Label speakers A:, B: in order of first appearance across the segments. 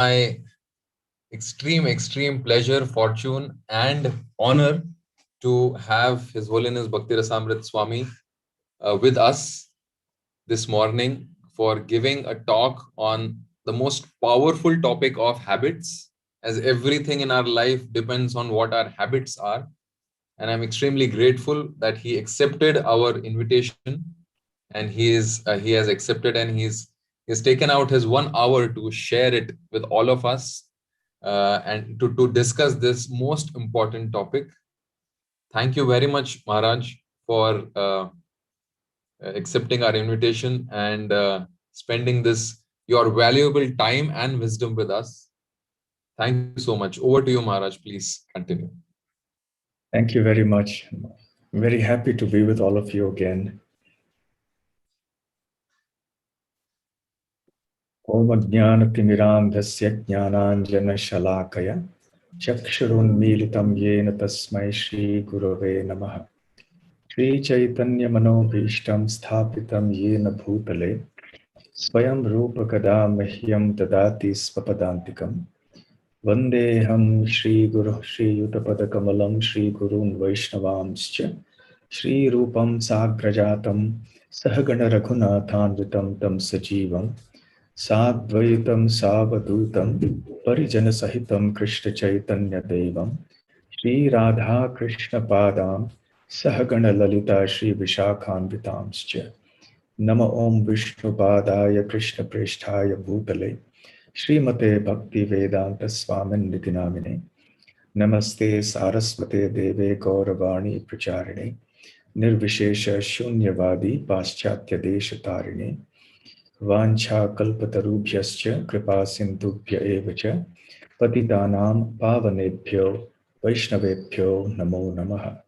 A: My extreme pleasure, fortune, and honor to have His Holiness Bhakti Rasamrita Swami with us this morning for giving a talk on the most powerful topic of habits, as everything in our life depends on what our habits are. And I'm extremely grateful that he accepted our invitation, and he has accepted, and he's taken out his 1 hour to share it with all of us, and to discuss this most important topic. Thank you very much, Maharaj, for accepting our invitation and spending this your valuable time and wisdom with us. Thank you so much. Over to you, Maharaj. Please continue.
B: Thank you very much. I'm very happy to be with all of you again. Om Jnanatimirandhasya Jnananjana Shalakaya Chakshurunmilitam Yena Tasmai Shri Gurave Namaha Shri Chaitanya Manobhishtam Sthapitam Yena Bhutale Swayam Rupa Kadamahyam Tadati Svapadantikam Vandeham Shri Guru Shri Yutapada Kamalam Shri Gurun Vaishnavamscha Shri Rupam Sagrajatam Sahagana Raghunathanvitam Tam Sajivam Sadvaitam Savadutam Parijana Sahitam Krishna Chaitanya Devam Shri Radha Krishna Padam Sahagana Lalita Shri Vishakhanvitamscha Nama Om Vishnu Padaya Krishna Presthaya Bhutale Srimate Bhakti Vedanta Swamin Nitinamine Namaste Saraswate Deve Gauravani Pracharine Nirvishesha Shunyavadi Paschatya Deshatarine Vancha Kalpatarubhyascha Kripa Sindhubhya Evacha Patitanam Pavanebhyo Vaishnavebhyo Namo Namaha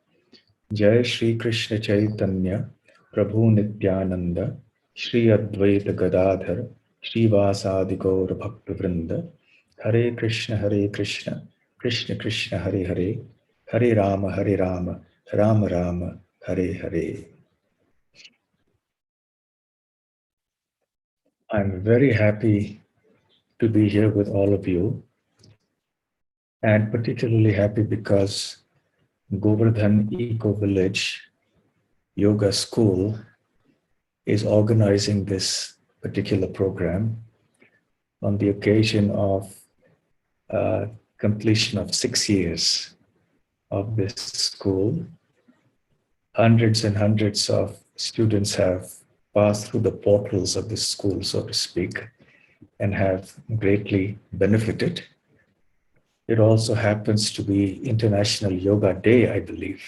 B: Jai Shri Krishna Chaitanya Prabhu Nityananda Shri Advaita Gadadhar Shri Vasadi Gaura Bhakta Vrinda Hare Krishna Krishna Krishna Hare Hare Hare Rama Rama Rama Hare Hare. I'm very happy to be here with all of you, and particularly happy because Govardhan Eco Village Yoga School is organizing this particular program on the occasion of completion of 6 years of this school. Hundreds and hundreds of students have passed through the portals of this school, so to speak, and have greatly benefited. It also happens to be International Yoga Day, I believe.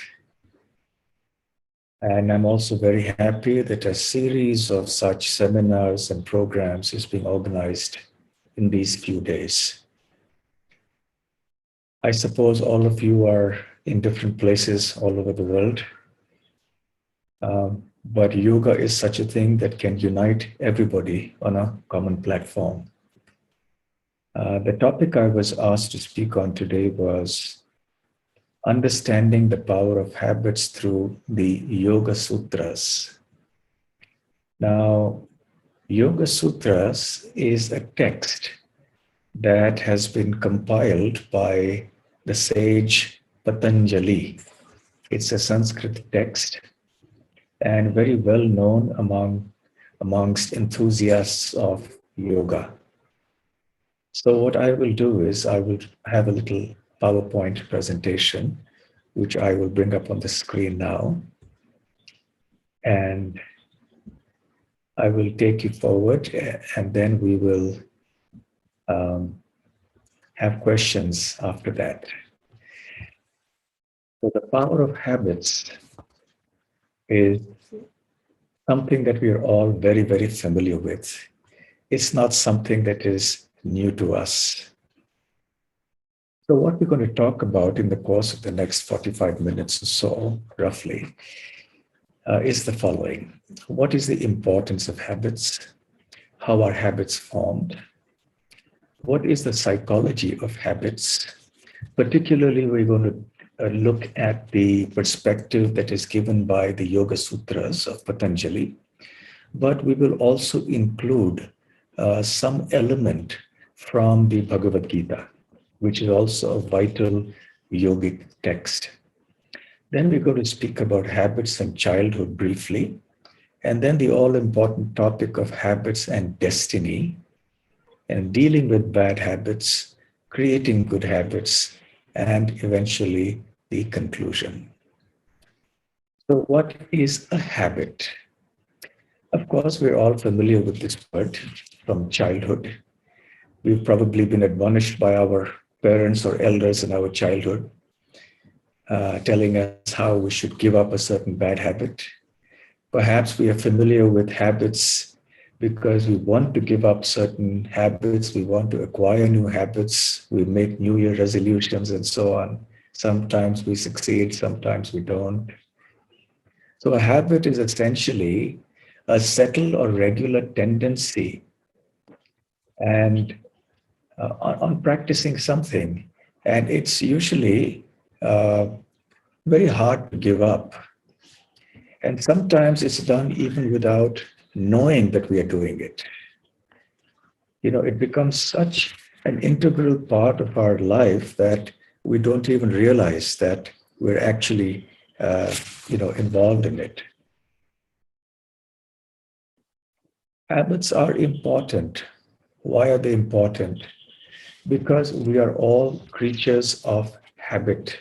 B: And I'm also very happy that a series of such seminars and programs is being organized in these few days. I suppose all of you are in different places all over the world. But yoga is such a thing that can unite everybody on a common platform. The topic I was asked to speak on today was understanding the power of habits through the Yoga Sutras. Now, Yoga Sutras is a text that has been compiled by the sage Patanjali. It's a Sanskrit text and very well known amongst enthusiasts of yoga. So what I will do is I will have a little PowerPoint presentation, which I will bring up on the screen now. And I will take you forward, and then we will have questions after that. So the power of habits is something that we are all very, very familiar with. It's not something that is new to us. So what we're going to talk about in the course of the next 45 minutes or so, roughly, is the following. What is the importance of habits? How are habits formed? What is the psychology of habits? Particularly, we're going to look at the perspective that is given by the Yoga Sutras of Patanjali, but we will also include some element from the Bhagavad Gita, which is also a vital yogic text. Then we're going to speak about habits and childhood briefly, and then the all important topic of habits and destiny, and dealing with bad habits, creating good habits, and eventually the conclusion. So, what is a habit? Of course, we're all familiar with this word from childhood. We've probably been admonished by our parents or elders in our childhood, telling us how we should give up a certain bad habit. Perhaps we are familiar with habits because we want to give up certain habits, we want to acquire new habits, we make New Year resolutions and so on. Sometimes we succeed, sometimes we don't. So a habit is essentially a settled or regular tendency and on practicing something. And it's usually uh, very hard to give up. And sometimes it's done even without knowing that we are doing it. You know, it becomes such an integral part of our life that we don't even realize that we're actually, involved in it. Habits are important. Why are they important? Because we are all creatures of habit.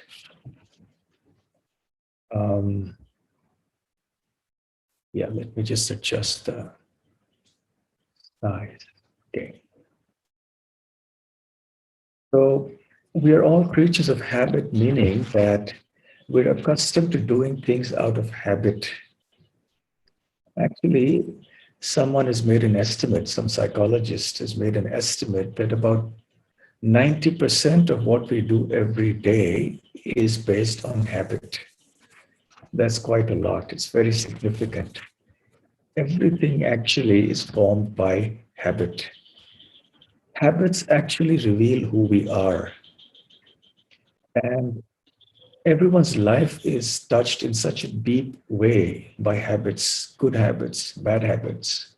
B: Um, let me just adjust the size. Okay. So we are all creatures of habit, meaning that we're accustomed to doing things out of habit. Actually, someone has made an estimate, some psychologist has made an estimate that about 90% of what we do every day is based on habit. That's quite a lot. It's very significant. Everything actually is formed by habit. Habits actually reveal who we are. And everyone's life is touched in such a deep way by habits, good habits, bad habits.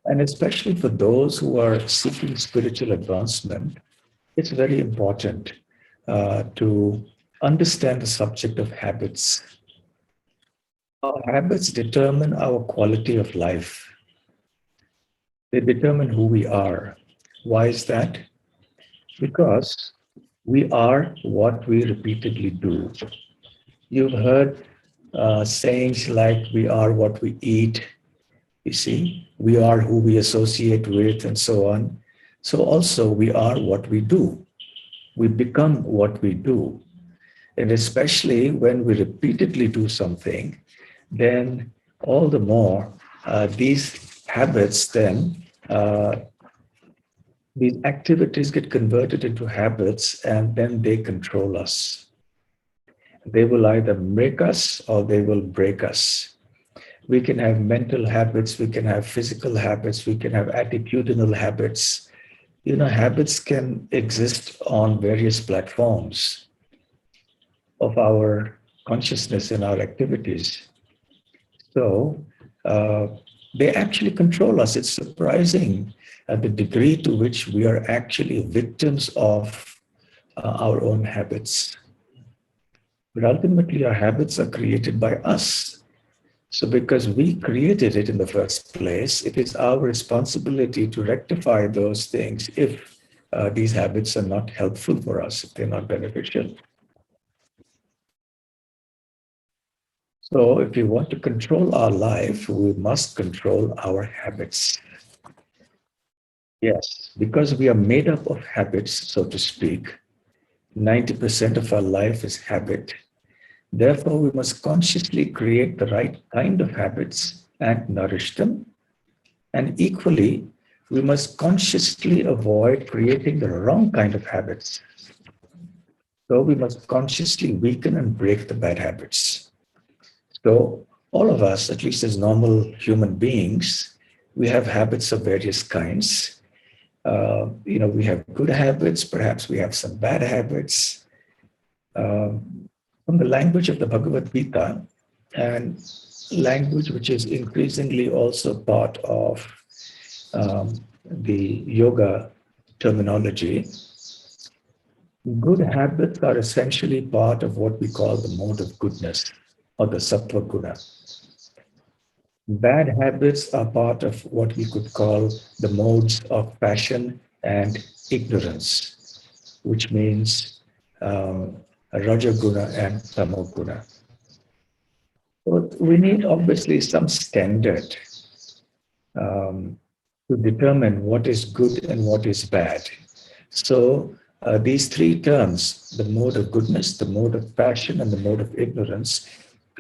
B: And especially for those who are seeking spiritual advancement, it's very important to understand the subject of habits. Our habits determine our quality of life. They determine who we are. Why is that? Because we are what we repeatedly do. You've heard sayings like we are what we eat, you see, we are who we associate with, and so on. So also we are what we do. We become what we do. And especially when we repeatedly do something, then all the more these habits then, these activities get converted into habits and then they control us. They will either make us or they will break us. We can have mental habits, we can have physical habits, we can have attitudinal habits. You know, habits can exist on various platforms of our consciousness and our activities. So they actually control us. It's surprising at the degree to which we are actually victims of our own habits. But ultimately, our habits are created by us. So because we created it in the first place, it is our responsibility to rectify those things if these habits are not helpful for us, if they're not beneficial. So if we want to control our life, we must control our habits. Yes, because we are made up of habits, so to speak. 90% of our life is habit. Therefore, we must consciously create the right kind of habits and nourish them. And equally, we must consciously avoid creating the wrong kind of habits. So we must consciously weaken and break the bad habits. So all of us, at least as normal human beings, we have habits of various kinds. We have good habits, perhaps we have some bad habits. From the language of the Bhagavad Gita, and language which is increasingly also part of the yoga terminology, good habits are essentially part of what we call the mode of goodness or the sattva guna. Bad habits are part of what we could call the modes of passion and ignorance, which means Rajaguna and Tamoguna. So we need obviously some standard um, to determine what is good and what is bad. So these three terms, the mode of goodness, the mode of passion, and the mode of ignorance,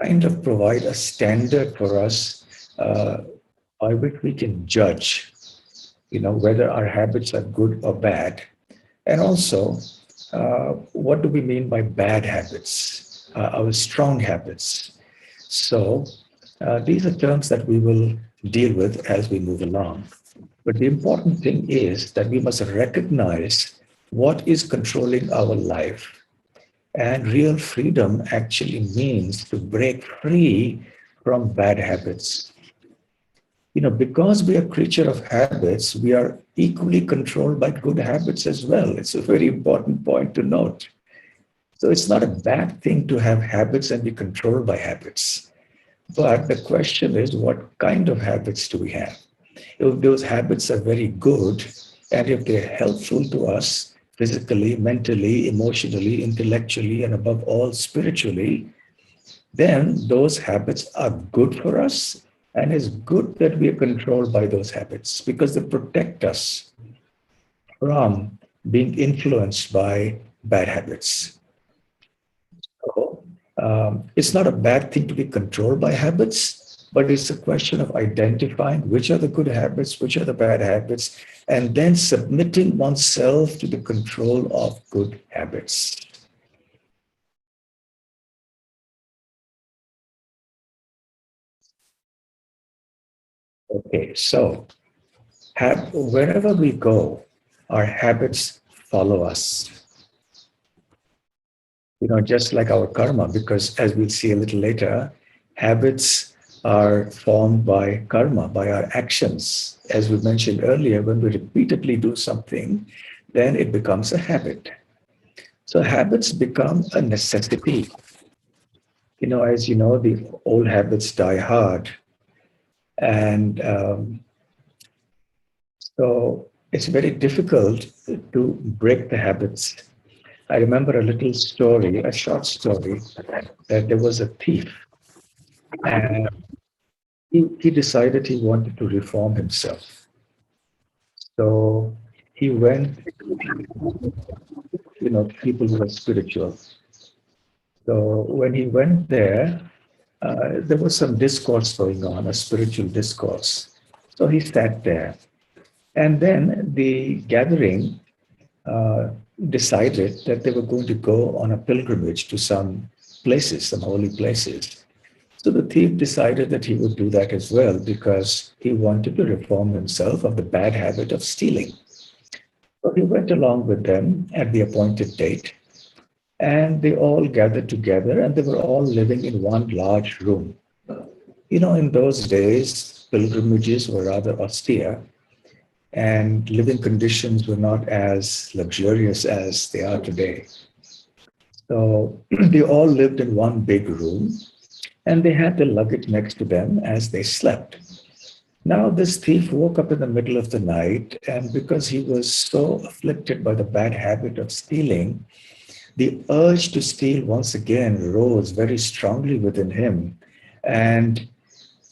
B: kind of provide a standard for us by which we can judge, whether our habits are good or bad. And also, what do we mean by bad habits, our strong habits? So these are terms that we will deal with as we move along. But the important thing is that we must recognize what is controlling our life. And real freedom actually means to break free from bad habits. Because we are creature of habits, we are equally controlled by good habits as well. It's a very important point to note. So it's not a bad thing to have habits and be controlled by habits. But the question is, what kind of habits do we have? If those habits are very good, and if they're helpful to us physically, mentally, emotionally, intellectually, and above all, spiritually, then those habits are good for us. And it's good that we are controlled by those habits because they protect us from being influenced by bad habits. So, it's not a bad thing to be controlled by habits, but it's a question of identifying which are the good habits, which are the bad habits, and then submitting oneself to the control of good habits. Okay, so wherever we go, our habits follow us. Just like our karma, because as we'll see a little later, habits are formed by karma, by our actions. As we mentioned earlier, when we repeatedly do something, then it becomes a habit. So habits become a necessity. As you know, the old habits die hard. And so it's very difficult to break the habits. I remember a little story, a short story, that there was a thief, and he decided he wanted to reform himself. So he went, people who were spiritual. So when he went there, there was some discourse going on, a spiritual discourse. So he sat there. And then the gathering uh, decided that they were going to go on a pilgrimage to some places, some holy places. So the thief decided that he would do that as well because he wanted to reform himself of the bad habit of stealing. So he went along with them at the appointed date, and they all gathered together and they were all living in one large room. In those days, pilgrimages were rather austere and living conditions were not as luxurious as they are today. So they all lived in one big room and they had their luggage next to them as they slept. Now, this thief woke up in the middle of the night, and because he was so afflicted by the bad habit of stealing, the urge to steal once again rose very strongly within him. And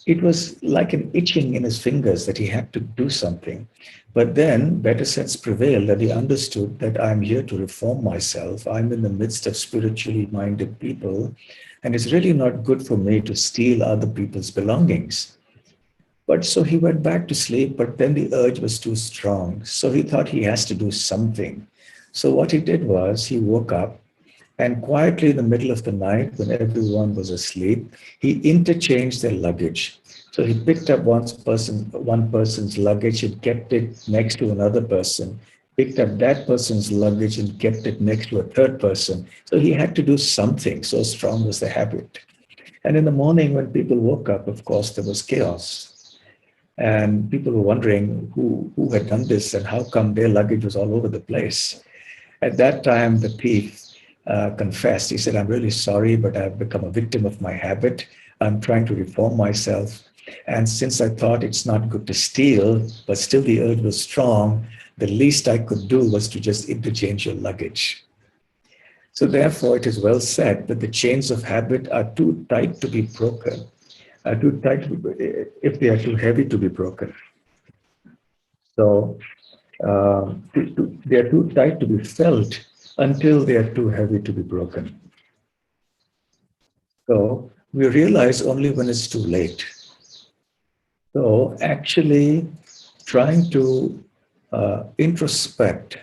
B: it was like an itching in his fingers that he had to do something. But then better sense prevailed that he understood that I'm here to reform myself. I'm in the midst of spiritually minded people, and it's really not good for me to steal other people's belongings. But so he went back to sleep, but then the urge was too strong. So he thought he has to do something. So what he did was he woke up and quietly in the middle of the night, when everyone was asleep, he interchanged their luggage. So he picked up one person's luggage and kept it next to another person, picked up that person's luggage and kept it next to a third person. So he had to do something, so strong was the habit. And in the morning, when people woke up, of course, there was chaos. And people were wondering who had done this and how come their luggage was all over the place. At that time, the thief confessed. He said, "I'm really sorry, but I've become a victim of my habit. I'm trying to reform myself. And since I thought it's not good to steal, but still the urge was strong, the least I could do was to just interchange your luggage." So therefore, it is well said that the chains of habit are too tight to be broken, are too tight if they are too heavy to be broken. So they are too tight to be felt until they are too heavy to be broken. So we realize only when it's too late. So actually, trying to introspect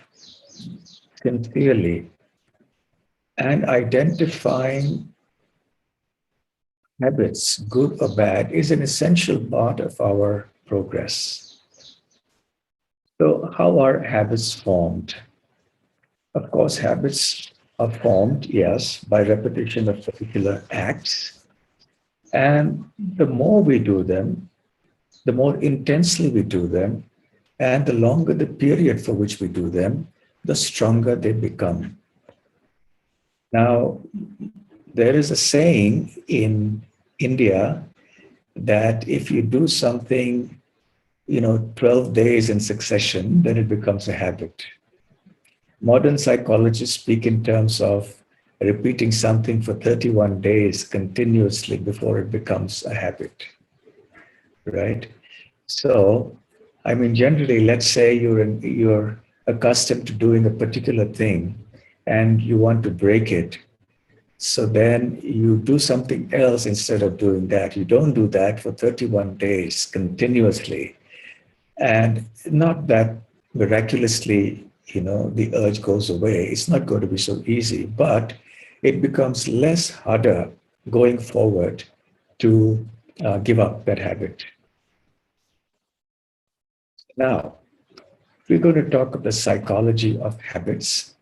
B: sincerely and identifying habits, good or bad, is an essential part of our progress. So, how are habits formed? Of course, habits are formed, yes, by repetition of particular acts. And the more we do them, the more intensely we do them, and the longer the period for which we do them, the stronger they become. Now, there is a saying in India that if you do something, 12 days in succession, then it becomes a habit. Modern psychologists speak in terms of repeating something for 31 days continuously before it becomes a habit, right? So, I mean, generally, let's say you're accustomed to doing a particular thing and you want to break it. So then you do something else instead of doing that. You don't do that for 31 days continuously. And not that miraculously, the urge goes away. It's not going to be so easy, but it becomes less harder going forward to give up that habit. Now, we're going to talk of the psychology of habits.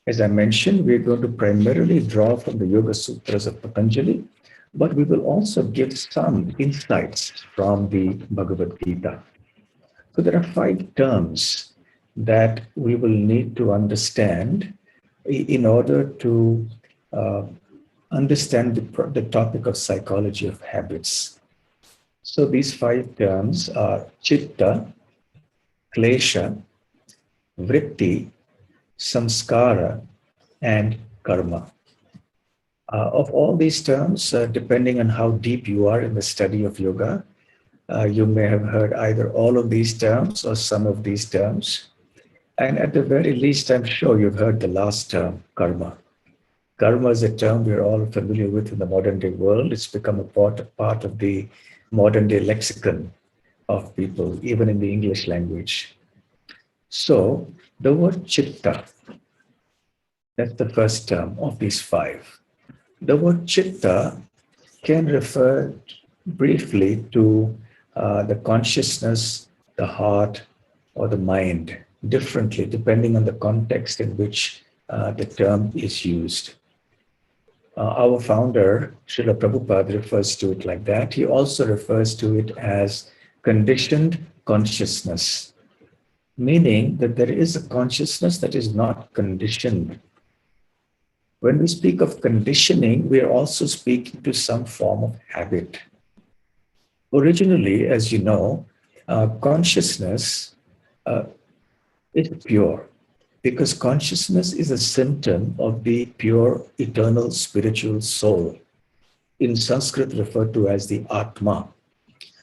B: As I mentioned, we're going to primarily draw from the Yoga Sutras of Patanjali, but we will also give some insights from the Bhagavad Gita. So there are 5 terms that we will need to understand in order to uh, understand the topic of psychology of habits. So these 5 terms are chitta, klesha, vritti, samskara, and karma. Of all these terms, depending on how deep you are in the study of yoga, you may have heard either all of these terms or some of these terms. And at the very least, I'm sure you've heard the last term, karma. Karma is a term we're all familiar with in the modern day world. It's become a part of the modern day lexicon of people, even in the English language. So the word chitta, that's the first term of these 5. The word chitta can refer briefly to the consciousness, the heart, or the mind, differently depending on the context in which the term is used. Our founder, Srila Prabhupada, refers to it like that. He also refers to it as conditioned consciousness, meaning that there is a consciousness that is not conditioned. When we speak of conditioning, we are also speaking to some form of habit. Originally, as you know, consciousness is pure because consciousness is a symptom of the pure, eternal, spiritual soul. In Sanskrit, referred to as the Atma.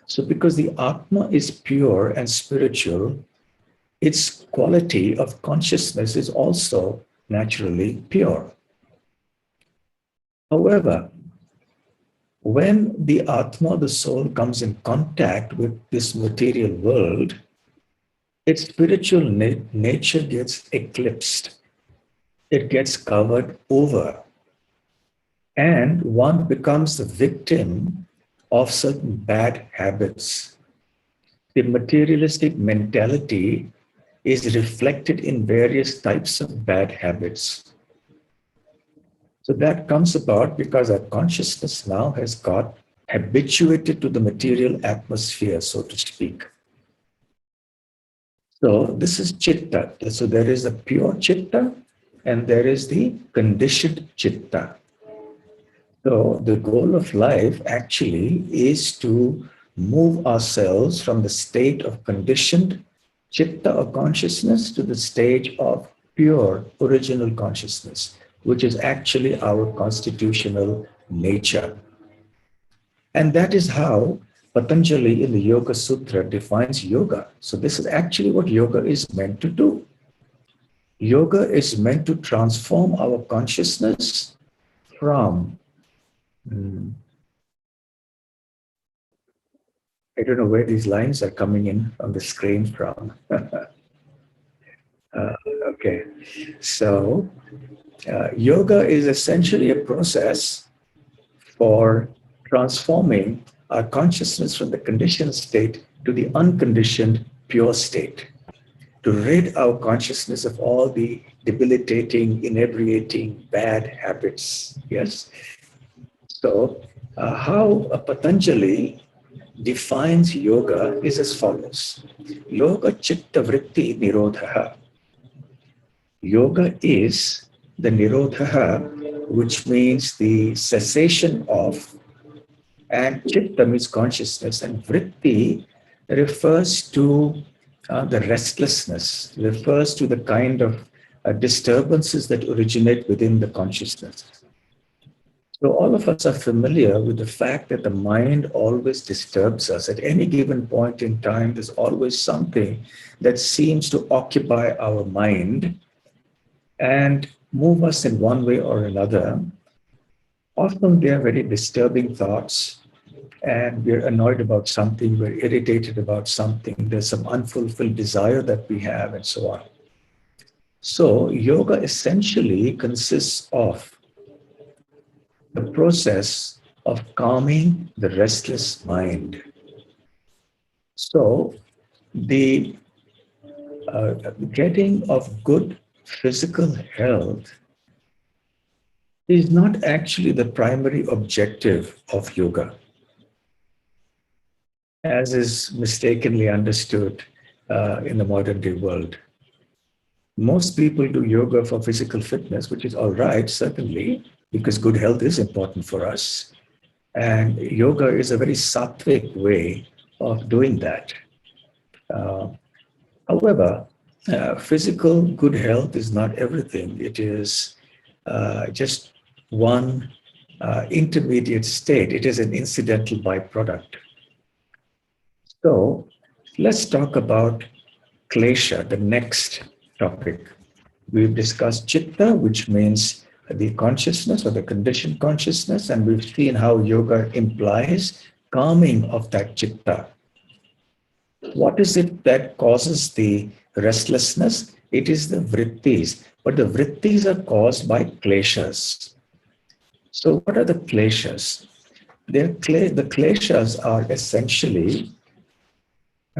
B: So, because the Atma is pure and spiritual, its quality of consciousness is also naturally pure. However, when the Atma, the soul, comes in contact with this material world, its spiritual nature gets eclipsed. It gets covered over. And one becomes the victim of certain bad habits. The materialistic mentality is reflected in various types of bad habits. So that comes about because our consciousness now has got habituated to the material atmosphere, so to speak. So this is chitta. So there is a pure chitta and there is the conditioned chitta. So the goal of life actually is to move ourselves from the state of conditioned chitta or consciousness to the stage of pure original consciousness, which is actually our constitutional nature. And that is how Patanjali in the Yoga Sutra defines yoga. So this is actually what yoga is meant to do. Yoga is meant to transform our consciousness from, hmm, I don't know where these lines are coming in on the screen from. Okay, so yoga is essentially a process for transforming our consciousness from the conditioned state to the unconditioned pure state, to rid our consciousness of all the debilitating, inebriating, bad habits. Yes. So, how Patanjali defines yoga is as follows: Yoga Chitta Vritti Nirodha. Yoga is the Nirodha, which means the cessation of, and Chitta means consciousness, and Vritti refers to the restlessness, refers to the kind of disturbances that originate within the consciousness. So all of us are familiar with the fact that the mind always disturbs us. At any given point in time, there's always something that seems to occupy our mind and move us in one way or another. Often they are very disturbing thoughts, and we're annoyed about something, we're irritated about something, there's some unfulfilled desire that we have, and so on. So, yoga essentially consists of the process of calming the restless mind. So, the getting of good physical health is not actually the primary objective of yoga, as is mistakenly understood in the modern day world. Most people do yoga for physical fitness, which is all right, certainly, because good health is important for us. And yoga is a very sattvic way of doing that. Uh, However, physical good health is not everything. It is just one intermediate state. It is an incidental byproduct. So let's talk about klesha, the next topic. We've discussed chitta, which means the consciousness or the conditioned consciousness, and we've seen how yoga implies calming of that chitta. What is it that causes the restlessness? It is the vrittis, but the vrittis are caused by kleshas. So, what are the kleshas? The kleshas are essentially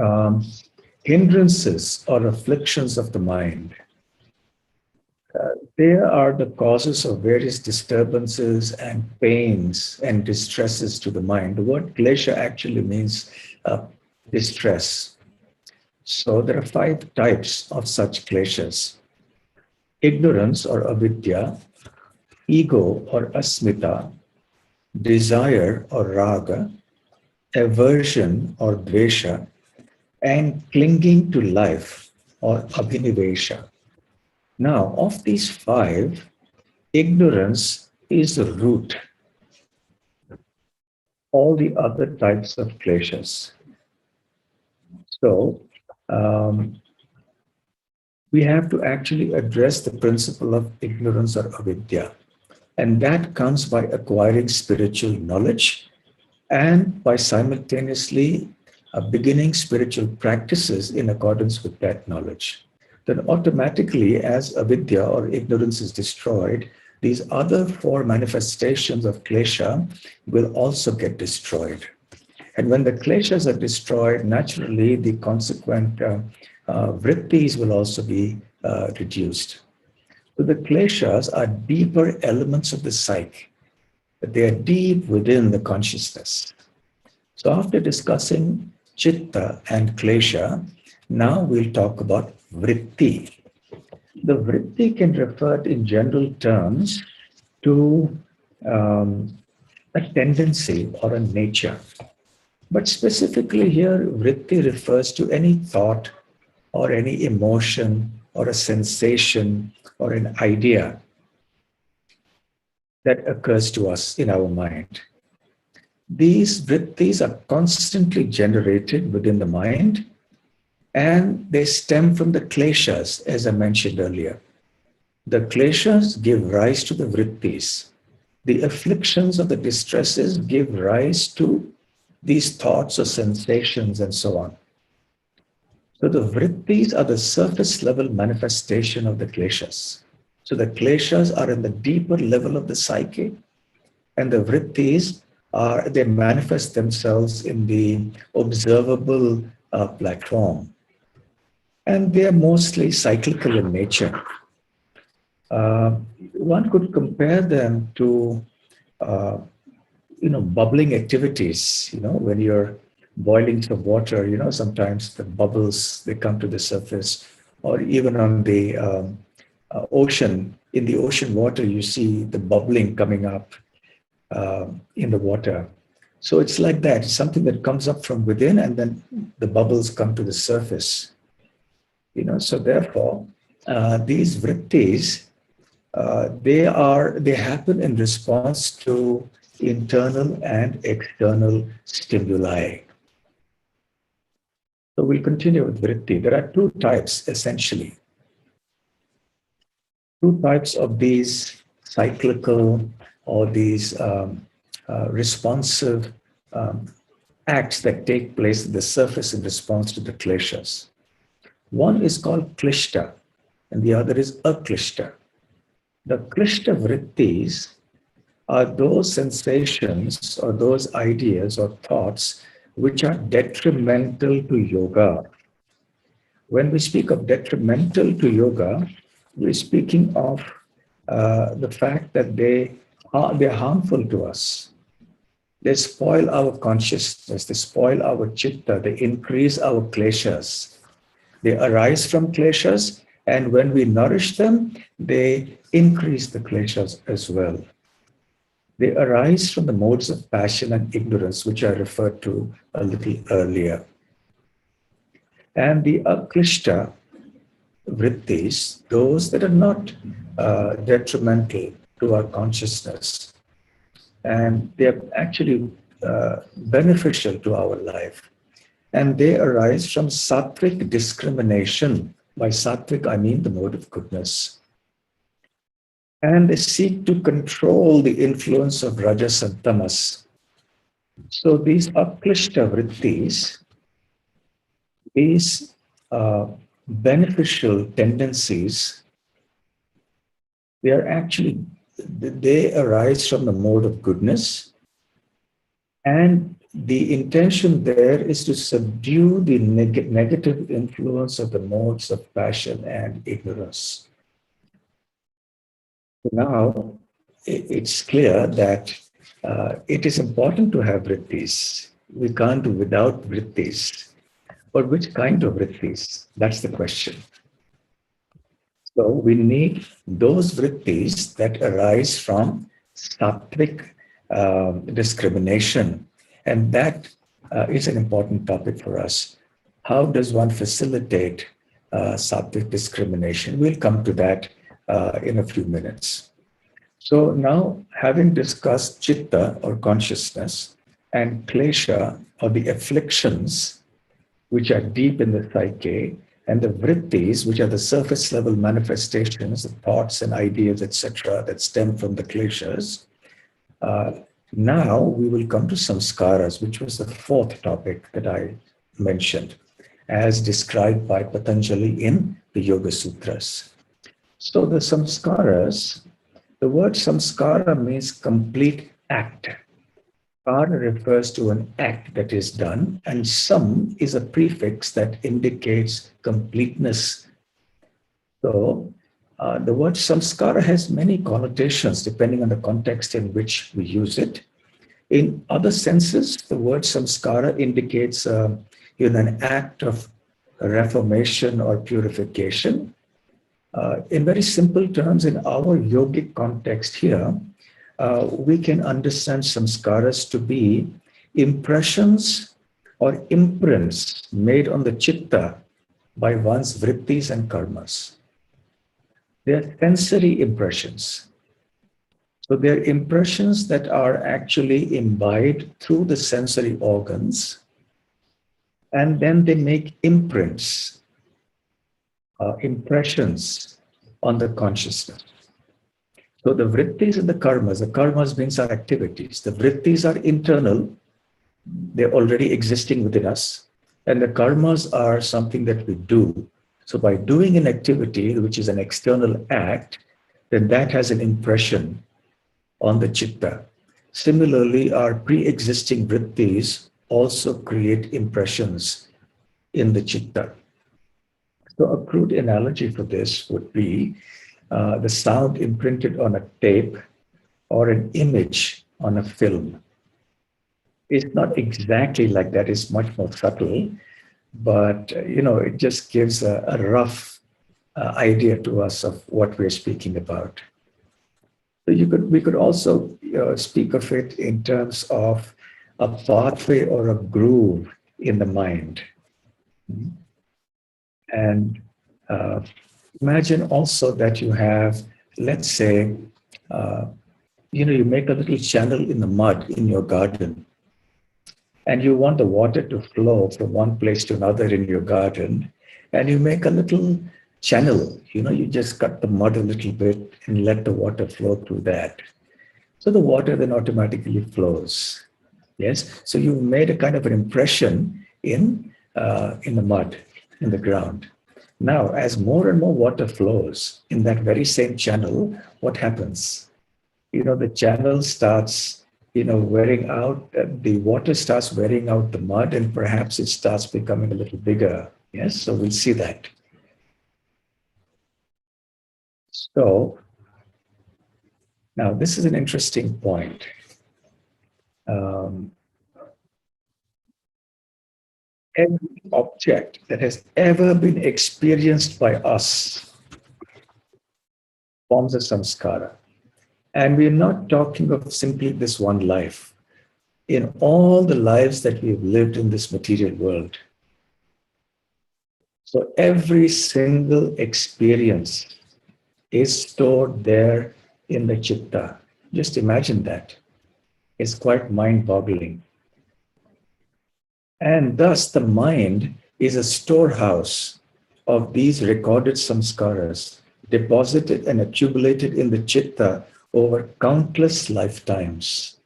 B: um, hindrances or afflictions of the mind. They are the causes of various disturbances and pains and distresses to the mind. The word klesha actually means distress. So there are 5 types of such kleshas: ignorance or avidya, ego or asmita, desire or raga, aversion or dvesha, and clinging to life or abhinivesha. Now, of these 5, ignorance is the root. All the other types of kleshas. So, um, we have to actually address the principle of ignorance or avidya. And that comes by acquiring spiritual knowledge and by simultaneously beginning spiritual practices in accordance with that knowledge. Then automatically, as avidya or ignorance is destroyed, these other 4 manifestations of klesha will also get destroyed. And when the kleshas are destroyed, naturally the consequent vrittis will also be reduced. So the kleshas are deeper elements of the psyche. They are deep within the consciousness. So after discussing chitta and klesha, Now we'll talk about vritti. The vritti can refer in general terms to um, a tendency or a nature. But specifically here, vritti refers to any thought or any emotion or a sensation or an idea that occurs to us in our mind. These vrittis are constantly generated within the mind and they stem from the kleshas, as I mentioned earlier. The kleshas give rise to the vrittis. The afflictions of the distresses give rise to these thoughts or sensations and so on. So the vrittis are the surface level manifestation of the kleshas. So the kleshas are in the deeper level of the psyche, and the vrittis are they manifest themselves in the observable platform, and they are mostly cyclical in nature. Uh, One could compare them to uh, bubbling activities. When you're boiling some water, sometimes the bubbles they come to the surface, or even on the ocean. In the ocean water, you see the bubbling coming up in the water. So it's like that. It's something that comes up from within, and then the bubbles come to the surface. So therefore, these vrittis they happen in response to internal and external stimuli. So we'll continue with vritti. There are two types essentially, two types of these cyclical or these responsive um, acts that take place at the surface in response to the kleshas. One is called klishta and the other is aklishta. The klishta vrittis are those sensations or those ideas or thoughts which are detrimental to yoga. When we speak of detrimental to yoga, we're speaking of the fact that they're harmful to us. They spoil our consciousness, they spoil our chitta, they increase our kleshas. They arise from kleshas, and when we nourish them, they increase the kleshas as well. They arise from the modes of passion and ignorance, which I referred to a little earlier. And the aklishta vrittis, those that are not detrimental to our consciousness, and they are actually beneficial to our life. And they arise from sattvic discrimination. By sattvic, I mean the mode of goodness. And they seek to control the influence of rajas and tamas. So these aklishta vrittis, these beneficial tendencies, they arise from the mode of goodness, and the intention there is to subdue the negative influence of the modes of passion and ignorance. Now, it's clear that it is important to have vrittis. We can't do without vrittis. But which kind of vrittis? That's the question. So we need those vrittis that arise from sattvic discrimination. And that is an important topic for us. How does one facilitate sattvic discrimination? We'll come to that in a few minutes. So now, having discussed chitta or consciousness and klesha or the afflictions which are deep in the psyche, and the vrittis, which are the surface level manifestations, the thoughts and ideas, etc., that stem from the kleshas. Now we will come to samskaras, which was the fourth topic that I mentioned, as described by Patanjali in the Yoga Sutras. So the samskaras, the word samskara means complete act. Kara refers to an act that is done, and sam is a prefix that indicates completeness. So the word samskara has many connotations depending on the context in which we use it. In other senses, the word samskara indicates an act of reformation or purification. In very simple terms, in our yogic context here, we can understand samskaras to be impressions or imprints made on the chitta by one's vrittis and karmas. They are sensory impressions. So they're impressions that are actually imbibed through the sensory organs, and then they make imprints, impressions on the consciousness. So the vrittis and the karmas means our activities. The vrittis are internal, they're already existing within us. And the karmas are something that we do. So by doing an activity, which is an external act, then that has an impression on the chitta. Similarly, our pre-existing vrittis also create impressions in the chitta. So a crude analogy for this would be the sound imprinted on a tape or an image on a film. It's not exactly like that, it's much more subtle, but it just gives a rough idea to us of what we're speaking about. So we could also speak of it in terms of a pathway or a groove in the mind. And imagine also that you have, let's say, you make a little channel in the mud in your garden, and you want the water to flow from one place to another in your garden, and you make a little channel. You just cut the mud a little bit and let the water flow through that. So the water then automatically flows. Yes. So you've made a kind of an impression in the mud, in the ground. Now, as more and more water flows in that very same channel, what happens? The channel starts, wearing out, the water starts wearing out the mud, and perhaps it starts becoming a little bigger. Yes, so we'll see that. So, now this is an interesting point. Every object that has ever been experienced by us forms a samskara. And we're not talking of simply this one life. In all the lives that we've lived in this material world. So every single experience is stored there in the chitta. Just imagine that. It's quite mind-boggling. And thus the mind is a storehouse of these recorded samskaras, deposited and accumulated in the chitta over countless lifetimes.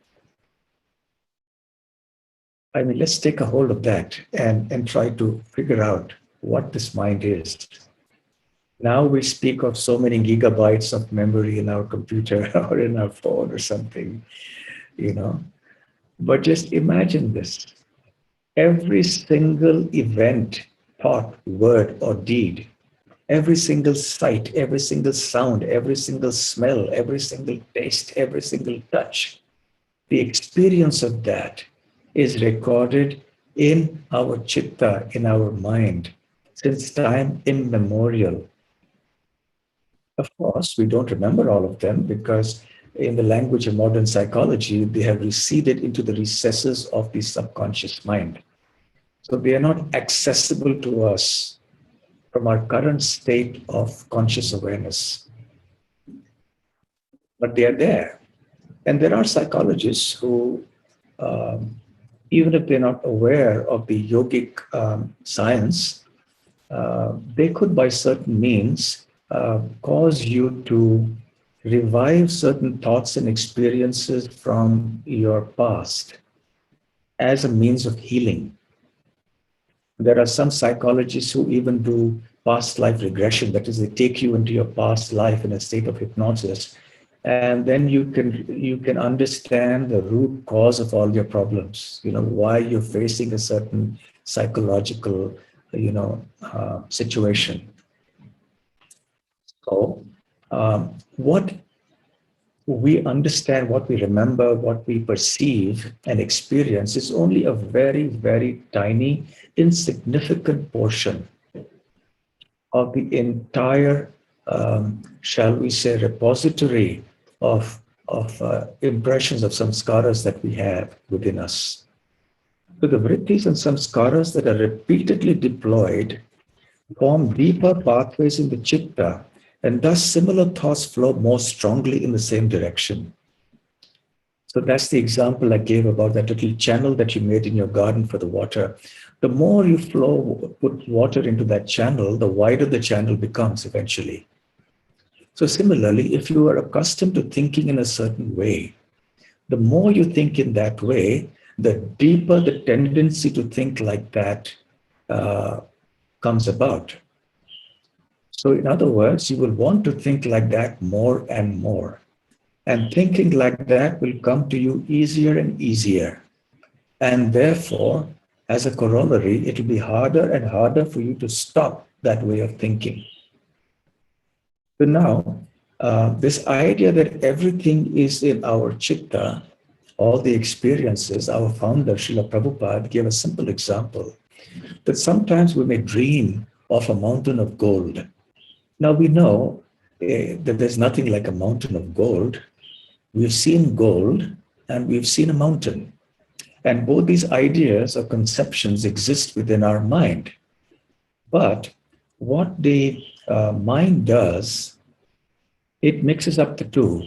B: I mean, let's take a hold of that and try to figure out what this mind is. Now we speak of so many gigabytes of memory in our computer or in our phone or something, But just imagine this. Every single event, thought, word, or deed, every single sight, every single sound, every single smell, every single taste, every single touch, the experience of that is recorded in our chitta, in our mind, since time immemorial. Of course, we don't remember all of them because in the language of modern psychology, they have receded into the recesses of the subconscious mind. So they are not accessible to us from our current state of conscious awareness. But they are there. And there are psychologists who, even if they're not aware of the yogic science, they could, by certain means, cause you to revive certain thoughts and experiences from your past as a means of healing. There are some psychologists who even do past life regression. That is, they take you into your past life in a state of hypnosis, and then you can understand the root cause of all your problems. Why you're facing a certain psychological, situation. So, what we understand, what we remember, what we perceive and experience is only a very, very tiny, insignificant portion of the entire, shall we say, repository of impressions of samskaras that we have within us. So the vrittis and samskaras that are repeatedly deployed form deeper pathways in the chitta, and thus similar thoughts flow more strongly in the same direction. So that's the example I gave about that little channel that you made in your garden for the water. The more you put water into that channel, the wider the channel becomes eventually. So similarly, if you are accustomed to thinking in a certain way, the more you think in that way, the deeper the tendency to think like that uh, comes about. So in other words, you will want to think like that more and more. And thinking like that will come to you easier and easier. And therefore, as a corollary, it will be harder and harder for you to stop that way of thinking. So now, this idea that everything is in our chitta, all the experiences, our founder, Srila Prabhupada, gave a simple example that sometimes we may dream of a mountain of gold. Now we know that there's nothing like a mountain of gold. We've seen gold and we've seen a mountain. And both these ideas or conceptions exist within our mind. But what the mind does, it mixes up the two.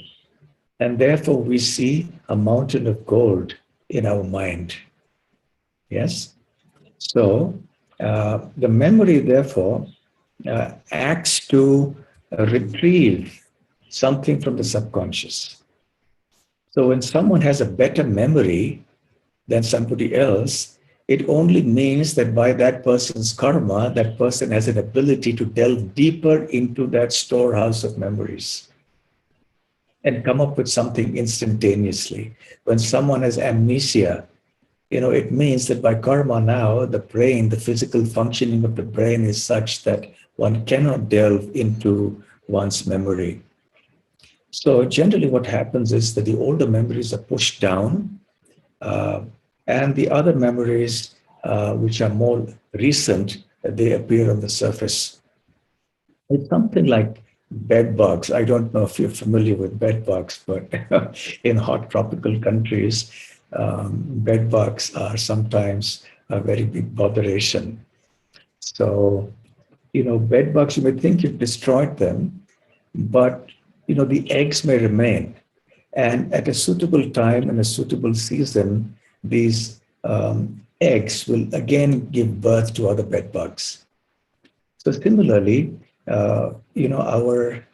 B: And therefore, we see a mountain of gold in our mind. Yes? So, the memory, therefore, acts to retrieve something from the subconscious. So, when someone has a better memory than somebody else, it only means that by that person's karma, that person has an ability to delve deeper into that storehouse of memories and come up with something instantaneously. When someone has amnesia, it means that by karma now, the brain, the physical functioning of the brain is such that one cannot delve into one's memory. So generally what happens is that the older memories are pushed down, uh, and the other memories, which are more recent, they appear on the surface. It's something like bed bugs. I don't know if you're familiar with bed bugs, but in hot tropical countries, bed bugs are sometimes a very big botheration. So, bed bugs, you may think you've destroyed them, but, the eggs may remain. And at a suitable time and a suitable season, these eggs will again give birth to other bed bugs. So similarly, our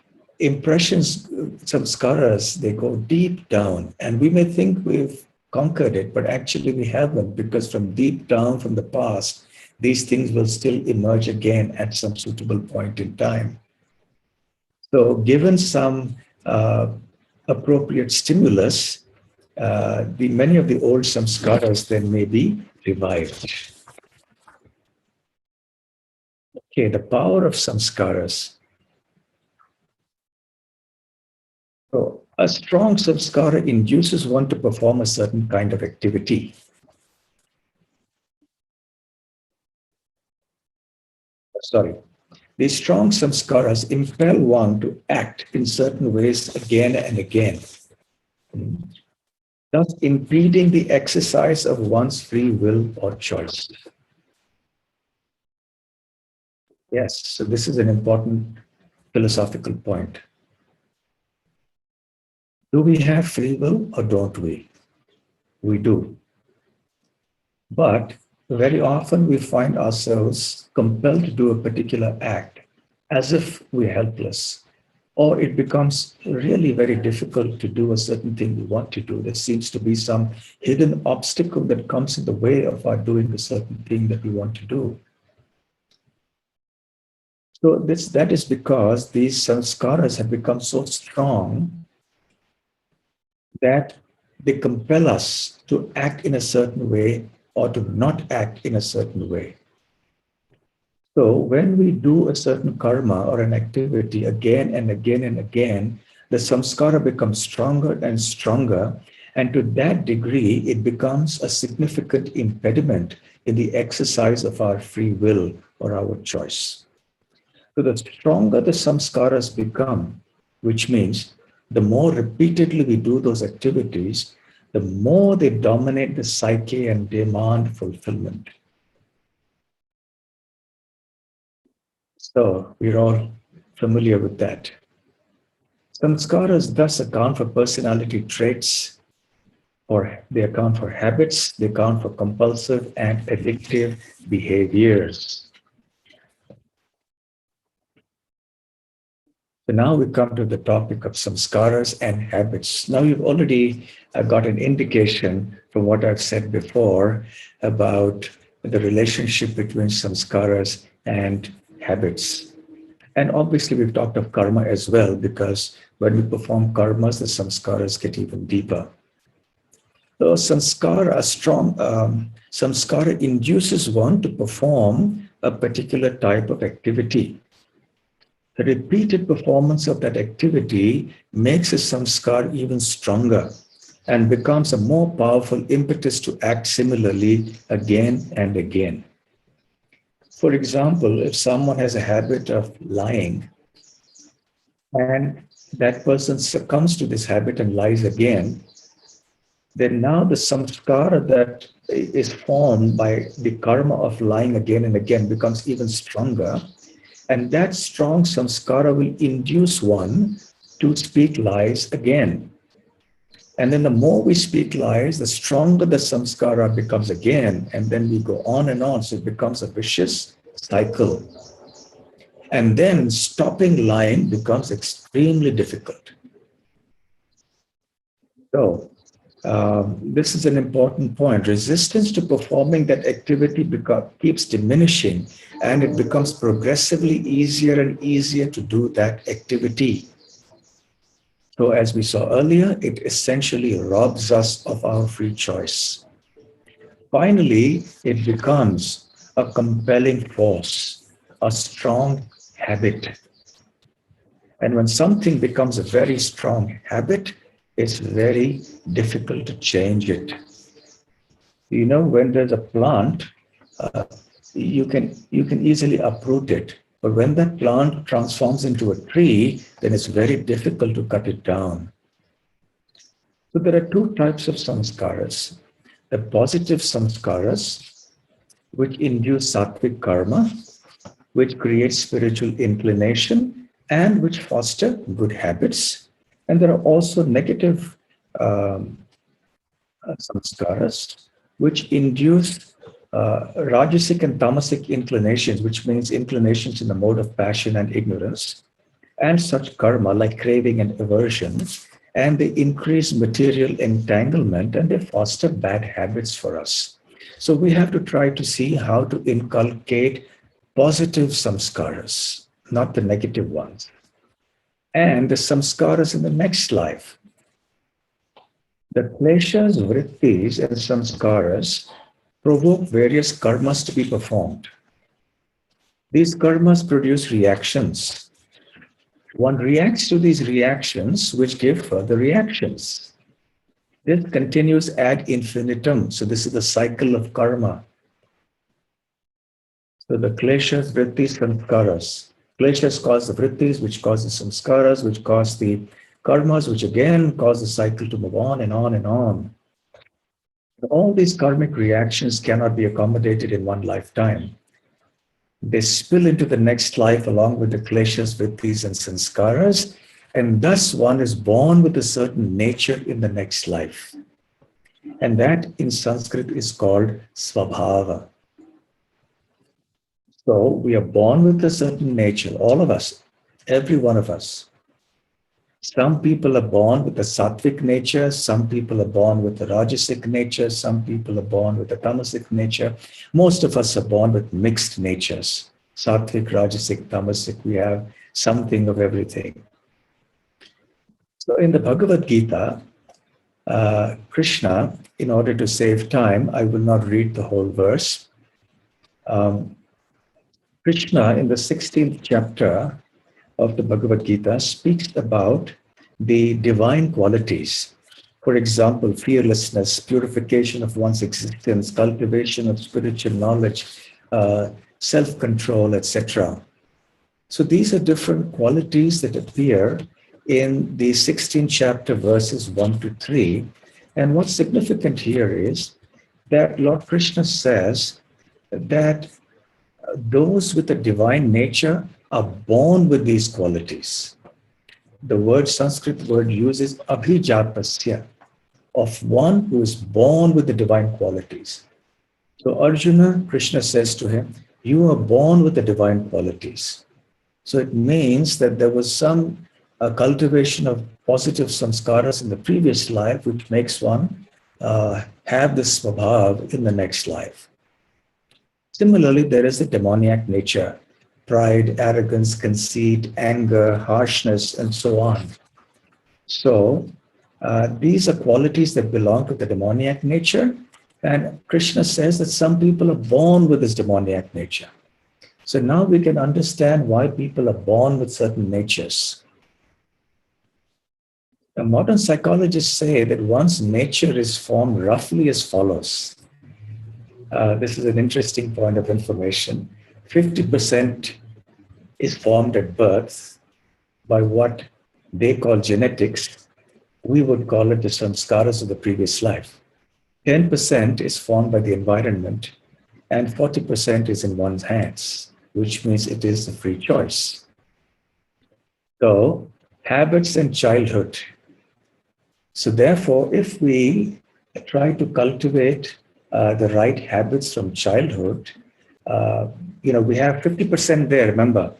B: impressions, samskaras, they go deep down, and we may think we've conquered it, but actually we haven't, because from deep down, from the past, these things will still emerge again at some suitable point in time. So, given some appropriate stimulus, many of the old samskaras then may be revived. Okay, the power of samskaras. So a strong samskara induces one to perform a certain kind of activity. Sorry. These strong samskaras impel one to act in certain ways again and again, thus impeding the exercise of one's free will or choice. Yes, so this is an important philosophical point. Do we have free will or don't we? We do. But very often we find ourselves compelled to do a particular act as if we're helpless, or it becomes really very difficult to do a certain thing we want to do. There seems to be some hidden obstacle that comes in the way of our doing a certain thing that we want to do. So that is because these samskaras have become so strong that they compel us to act in a certain way or to not act in a certain way. So when we do a certain karma or an activity again and again and again, the samskara becomes stronger and stronger. And to that degree, it becomes a significant impediment in the exercise of our free will or our choice. So the stronger the samskaras become, which means the more repeatedly we do those activities, the more they dominate the psyche and demand fulfillment. So we're all familiar with that. Samskaras thus account for personality traits, or they account for habits, they account for compulsive and addictive behaviors. So now we come to the topic of samskaras and habits. Now you've already got an indication from what I've said before about the relationship between samskaras and habits. And obviously, we've talked of karma as well, because when we perform karmas, the samskaras get even deeper. So, sanskara, a strong samskara induces one to perform a particular type of activity. The repeated performance of that activity makes a samskar even stronger and becomes a more powerful impetus to act similarly again and again. For example, if someone has a habit of lying and that person succumbs to this habit and lies again, then now the samskara that is formed by the karma of lying again and again becomes even stronger. And that strong samskara will induce one to speak lies again. And then the more we speak lies, the stronger the samskara becomes again. And then we go on and on. So it becomes a vicious cycle. And then stopping lying becomes extremely difficult. So, this is an important point. Resistance to performing that activity keeps diminishing, and it becomes progressively easier and easier to do that activity. So, as we saw earlier, it essentially robs us of our free choice. Finally, it becomes a compelling force, a strong habit. And when something becomes a very strong habit, it's very difficult to change it. You know, when there's a plant, uh, you can easily uproot it. But when that plant transforms into a tree, then it's very difficult to cut it down. So there are two types of samskaras. The positive samskaras, which induce sattvic karma, which creates spiritual inclination and which foster good habits. And there are also negative um, samskaras, which induce rajasic and tamasic inclinations, which means inclinations in the mode of passion and ignorance, and such karma like craving and aversion, and they increase material entanglement and they foster bad habits for us. So we have to try to see how to inculcate positive samskaras, not the negative ones, and the samskaras in the next life. The kleshas, vrittis, and samskaras provoke various karmas to be performed. These karmas produce reactions. One reacts to these reactions, which give further reactions. This continues ad infinitum. So, this is the cycle of karma. So, the kleshas, vrittis, samskaras. Kleshas cause the vrittis, which cause the samskaras, which cause the karmas, which again cause the cycle to move on and on and on. All these karmic reactions cannot be accommodated in one lifetime. They spill into the next life along with the kleshas, vrittis, and sanskaras, and thus one is born with a certain nature in the next life. And that in Sanskrit is called svabhava. So we are born with a certain nature, all of us, every one of us. Some people are born with a sattvic nature, some people are born with a rajasic nature, some people are born with a tamasic nature. Most of us are born with mixed natures. Sattvic, rajasic, tamasic, we have something of everything. So in the Bhagavad Gita, Krishna, in order to save time, I will not read the whole verse. Krishna, in the 16th chapter of the Bhagavad Gita, speaks about the divine qualities. For example, fearlessness, purification of one's existence, cultivation of spiritual knowledge, self-control, etc. So these are different qualities that appear in the 16th chapter, verses 1 to 3. And what's significant here is that Lord Krishna says that those with a divine nature are born with these qualities. The word Sanskrit word uses abhijapasya, of one who is born with the divine qualities. So Arjuna, Krishna says to him, you are born with the divine qualities. So it means that there was some cultivation of positive samskaras in the previous life, which makes one have this svabhav in the next life. Similarly, there is the demoniac nature, pride, arrogance, conceit, anger, harshness, and so on. So these are qualities that belong to the demoniac nature. And Krishna says that some people are born with this demoniac nature. So now we can understand why people are born with certain natures. The modern psychologists say that one's nature is formed roughly as follows. This is an interesting point of information. 50% is formed at birth by what they call genetics. We would call it the samskaras of the previous life. 10% is formed by the environment, and 40% is in one's hands, which means it is a free choice. So, habits and childhood. So, therefore, if we try to cultivate the right habits from childhood, we have 50% there, remember.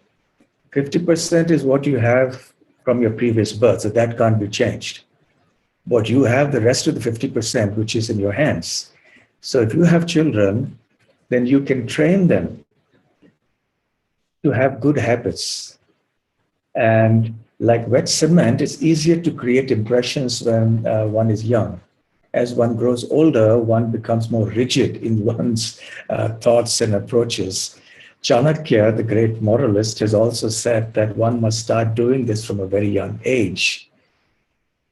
B: 50% is what you have from your previous birth, so that can't be changed. But you have the rest of the 50%, which is in your hands. So if you have children, then you can train them to have good habits. And like wet cement, it's easier to create impressions when one is young. As one grows older, one becomes more rigid in one's thoughts and approaches. Chanakya, the great moralist, has also said that one must start doing this from a very young age.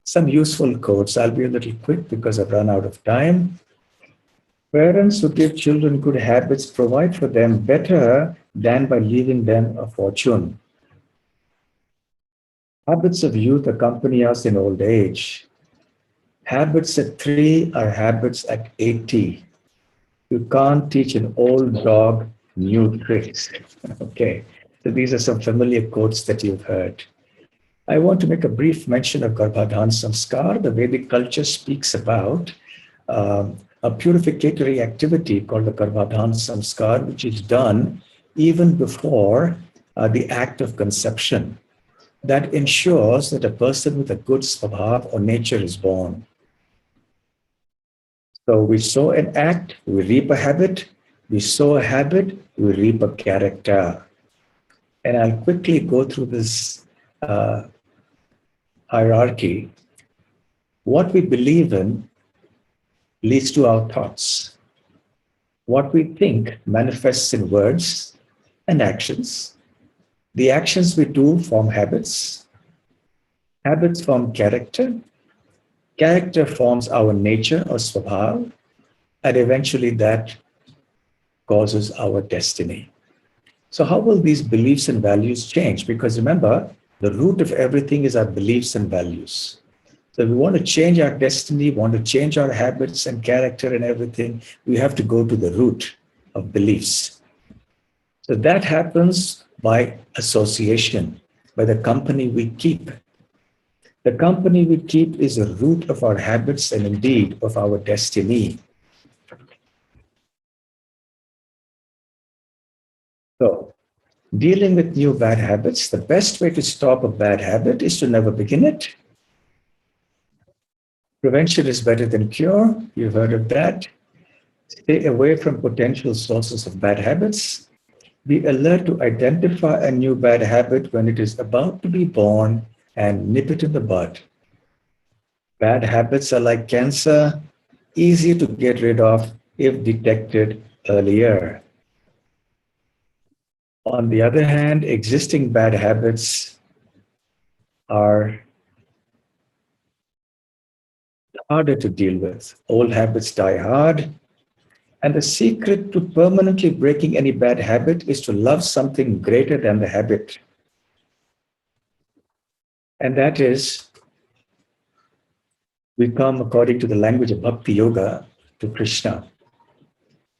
B: Some useful quotes. I'll be a little quick because I've run out of time. Parents who give children good habits provide for them better than by leaving them a fortune. Habits of youth accompany us in old age. Habits at 3 are habits at 80. You can't teach an old dog new tricks. Okay, so these are some familiar quotes that you've heard. I want to make a brief mention of Govardhan Samskar. The Vedic culture speaks about a purificatory activity called the Govardhan Samskar, which is done even before the act of conception. That ensures that a person with a good svabhav or nature is born. So we sow an act, we reap a habit. We sow a habit, we reap a character. And I'll quickly go through this hierarchy. What we believe in leads to our thoughts. What we think manifests in words and actions. The actions we do form habits. Habits form character. Character forms our nature or svabhav. And eventually that causes our destiny. So how will these beliefs and values change? Because remember, the root of everything is our beliefs and values. So if we want to change our destiny, want to change our habits and character and everything, we have to go to the root of beliefs. So that happens by association, by the company we keep. The company we keep is the root of our habits and indeed of our destiny. So, dealing with new bad habits, the best way to stop a bad habit is to never begin it. Prevention is better than cure. You've heard of that. Stay away from potential sources of bad habits. Be alert to identify a new bad habit when it is about to be born and nip it in the bud. Bad habits are like cancer, easier to get rid of if detected earlier. On the other hand, existing bad habits are harder to deal with. Old habits die hard. And the secret to permanently breaking any bad habit is to love something greater than the habit. And that is, we come according to the language of Bhakti Yoga to Krishna.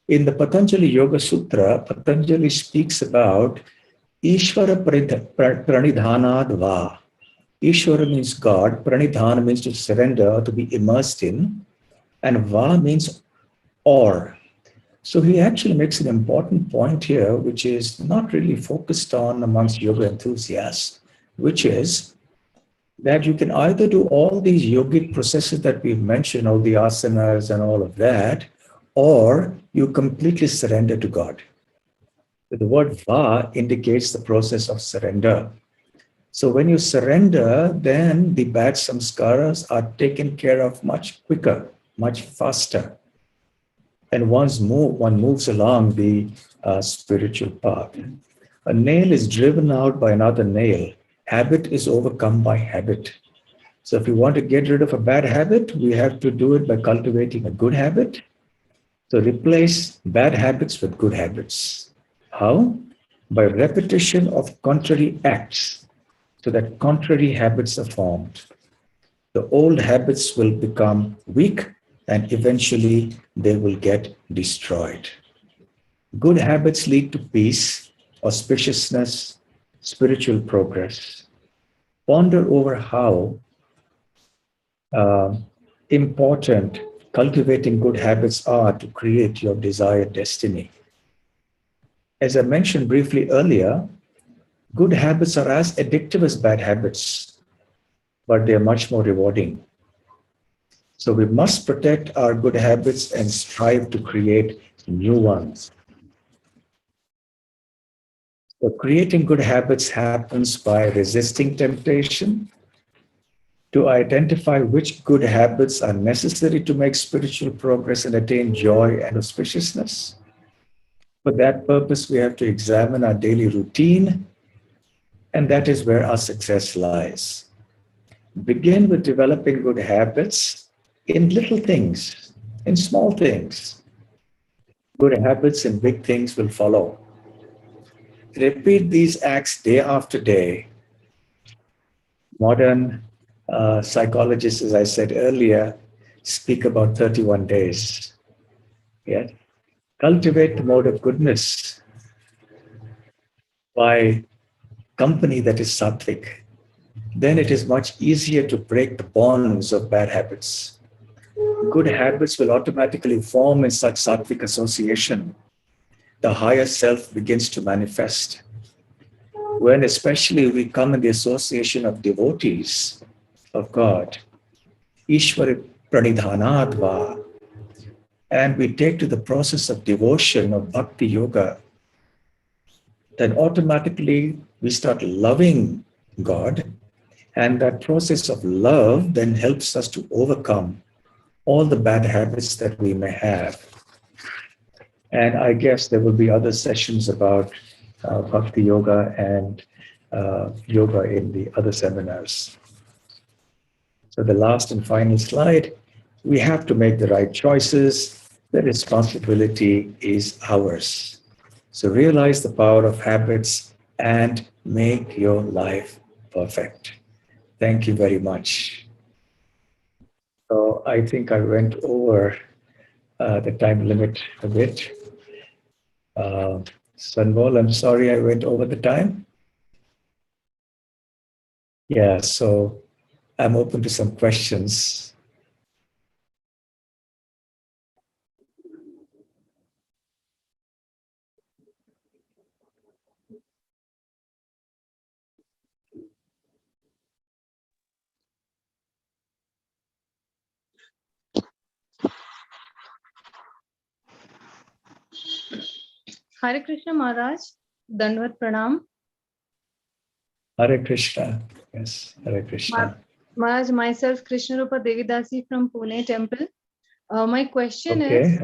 B: In the Patanjali Yoga Sutra, Patanjali speaks about Ishvara Pranidhanadva. Ishvara means God, Pranidhana means to surrender, to be immersed in, and Va means or. So he actually makes an important point here, which is not really focused on amongst yoga enthusiasts, which is that you can either do all these yogic processes that we've mentioned, all the asanas and all of that, or you completely surrender to God. The word va indicates the process of surrender. So when you surrender, then the bad samskaras are taken care of much quicker, much faster. And one moves along the spiritual path. A nail is driven out by another nail. Habit is overcome by habit. So if we want to get rid of a bad habit, we have to do it by cultivating a good habit. So replace bad habits with good habits. How? By repetition of contrary acts, so that contrary habits are formed. The old habits will become weak and eventually they will get destroyed. Good habits lead to peace, auspiciousness, spiritual progress. Ponder over how uh, important cultivating good habits are to create your desired destiny. As I mentioned briefly earlier, good habits are as addictive as bad habits, but they are much more rewarding. So we must protect our good habits and strive to create new ones. So creating good habits happens by resisting temptation, to identify which good habits are necessary to make spiritual progress and attain joy and auspiciousness. For that purpose, we have to examine our daily routine, and that is where our success lies. Begin with developing good habits in little things, in small things. Good habits and big things will follow. Repeat these acts day after day. Modern psychologists, as I said earlier, speak about 31 days. Yeah. Cultivate the mode of goodness by company that is sattvic. Then it is much easier to break the bonds of bad habits. Good habits will automatically form in such sattvic association. The higher self begins to manifest. When especially we come in the association of devotees of God, Ishwara Pranidhanadva, and we take to the process of devotion of Bhakti Yoga, then automatically we start loving God. And that process of love then helps us to overcome all the bad habits that we may have. And I guess there will be other sessions about Bhakti Yoga and yoga in the other seminars. So the last and final slide, we have to make the right choices. The responsibility is ours. So realize the power of habits and make your life perfect. Thank you very much. So I think I went over the time limit a bit. Sanbol, I'm sorry I went over the time. Yeah, so I'm open to some questions.
C: Hare Krishna Maharaj, Dandvat Pranam.
B: Hare Krishna. Yes, Hare Krishna.
C: Maharaj, myself, Krishna Rupa Devidasi from Pune Temple. My question
B: Okay.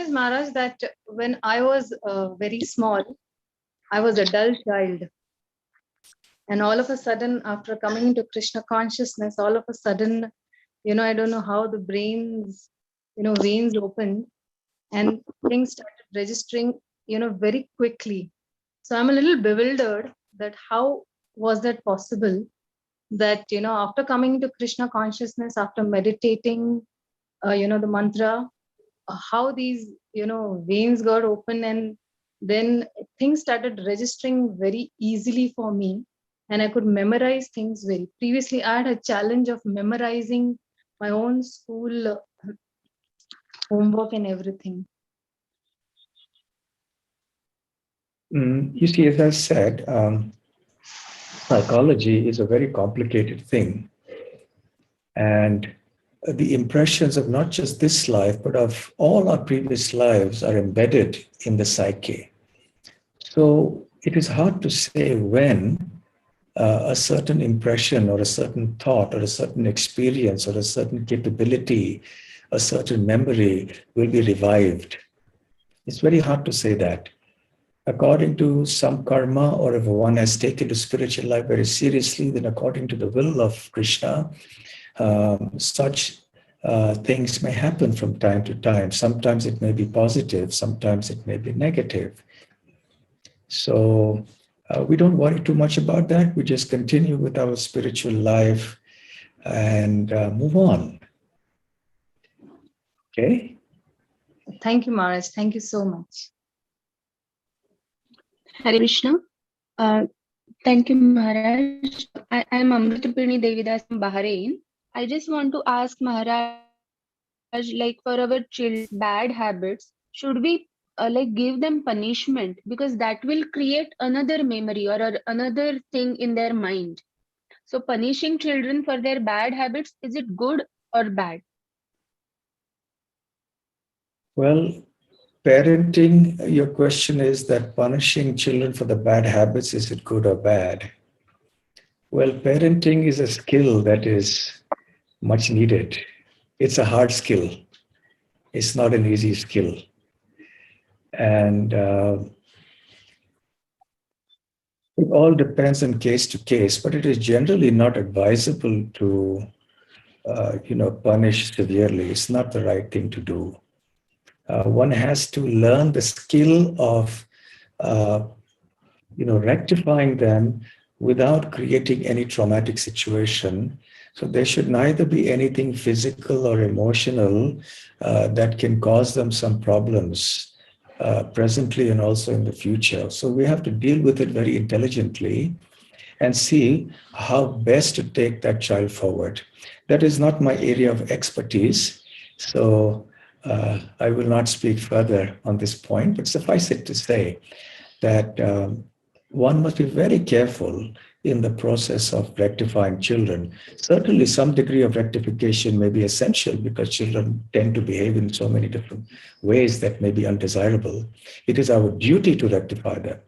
C: is, Maharaj, that when I was very small, I was a dull child. And all of a sudden, after coming into Krishna consciousness, all of a sudden, I don't know how the brain's, veins opened and things started registering, very quickly. So I'm a little bewildered that how was that possible, that after coming into Krishna consciousness, after meditating the mantra, how these veins got open, and then things started registering very easily for me, and I could memorize things very. Previously I had a challenge of memorizing my own school homework and everything.
B: You see, as I said, psychology is a very complicated thing. And the impressions of not just this life, but of all our previous lives are embedded in the psyche. So it is hard to say when a certain impression or a certain thought or a certain experience or a certain capability, a certain memory will be revived. It's very hard to say that. According to some karma, or if one has taken to spiritual life very seriously, then according to the will of Krishna, such things may happen from time to time. Sometimes it may be positive, sometimes it may be negative. So we don't worry too much about that. We just continue with our spiritual life and move on. Okay?
C: Thank you, Maharaj. Thank you so much.
D: Hare Krishna. Thank you, Maharaj. I am Amritapurni Devidas from Bahrain. I just want to ask Maharaj, like for our children's bad habits, should we give them punishment, because that will create another memory or another thing in their mind. So punishing children for their bad habits, is it good or bad?
B: Well, parenting, your question is that punishing children for the bad habits, is it good or bad? Well, parenting is a skill that is much needed. It's a hard skill. It's not an easy skill. And it all depends on case to case, but it is generally not advisable to, punish severely. It's not the right thing to do. One has to learn the skill of, rectifying them without creating any traumatic situation. So there should neither be anything physical or emotional that can cause them some problems presently and also in the future. So we have to deal with it very intelligently and see how best to take that child forward. That is not my area of expertise, so I will not speak further on this point, but suffice it to say that one must be very careful in the process of rectifying children. Certainly, some degree of rectification may be essential because children tend to behave in so many different ways that may be undesirable. It is our duty to rectify them.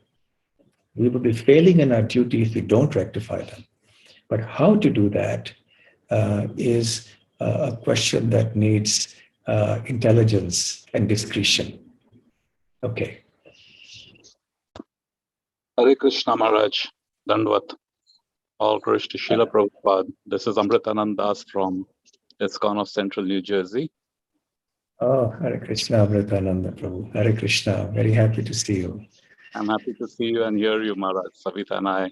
B: We will be failing in our duty if we don't rectify them. But how to do that is a question that needs intelligence and discretion. Okay.
E: Hare Krishna Maharaj, Dandvat. All Krish to Srila Prabhupada. This is Amritanand Das from ISKCON of Central New Jersey.
B: Oh, Hare Krishna, Amritananda Prabhu. Hare Krishna. Very happy to see you.
E: I'm happy to see you and hear you, Maharaj. Savita and I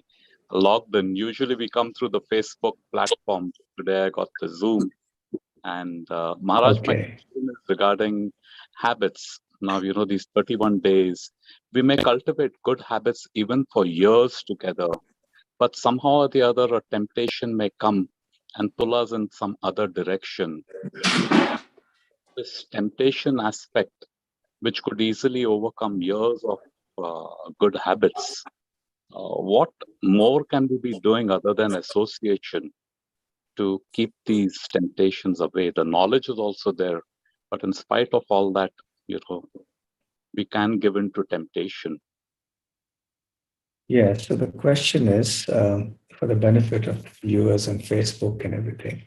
E: logged in. Usually we come through the Facebook platform. Today I got the Zoom. And Maharaj, my question is regarding habits. Now, these 31 days, we may cultivate good habits even for years together. But somehow or the other, a temptation may come and pull us in some other direction. This temptation aspect, which could easily overcome years of good habits, what more can we be doing other than association to keep these temptations away? The knowledge is also there, but in spite of all that, we can give in to temptation.
B: Yeah, so the question is, for the benefit of viewers on Facebook and everything,